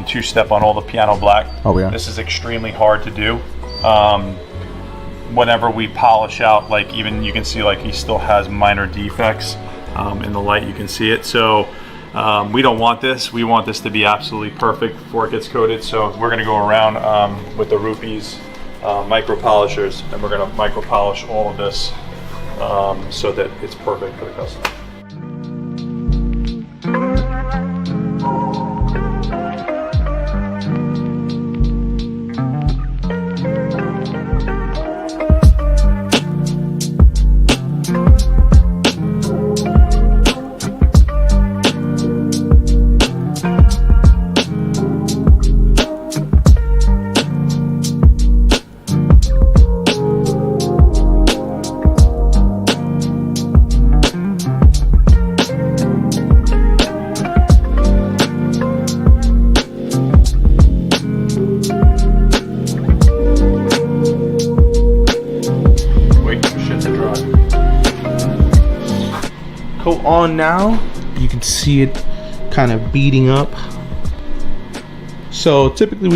two-step on all the piano black. Oh yeah. This is extremely hard to do. Whenever we polish out, like even you can see like he still has minor defects. In the light you can see it. So we don't want this. We want this to be absolutely perfect before it gets coated. So we're gonna go around with the Rupees micro polishers, and we're gonna micro polish all of this so that it's perfect for the customer. Coat on now. You can see it kind of beading up. So typically we